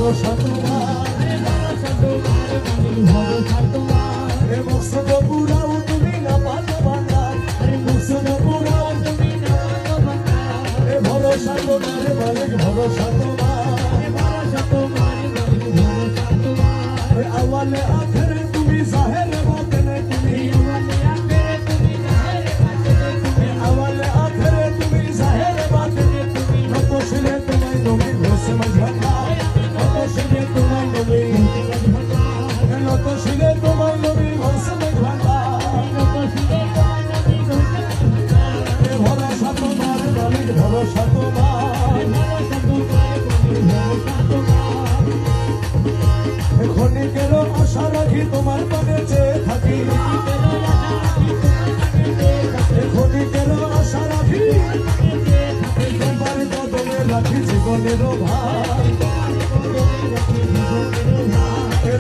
ভরসা তোমার এ মকসদ পুরাও তুমি না পাতো ভান্ডার মকসদ পুরাও তুমি না পাতো ভান্ডার এ ভরসা তোমার মালিক ভরসা তোমার আওয়ালে আখেরে তুমি জাহের বাতেনে তুমি আওয়ালে আখেরে তুমি জাহের বাতেনে তুমি নকশিলে তোমায় নবী ঘোষে মজহা নকশিলে তোমায় নবী নকশিলে তোমায় নবী ঘোষে মজহা ভরসা তোমার মালিক ভরসা তোমার ক্ষণিকেরও আশা রাখি তোমার পানে চেয়ে থাকি ক্ষণিকেরও আশা রাখি তোমার কদমে রাখি জীবনেরও ভার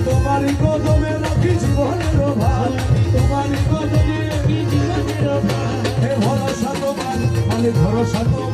তোমারই কদমে রাখি জীবনেরও ভার তোমারই কদমে রাখি জীবনেরও ভার ভরসা তোমার মালিক ভরসা তোমার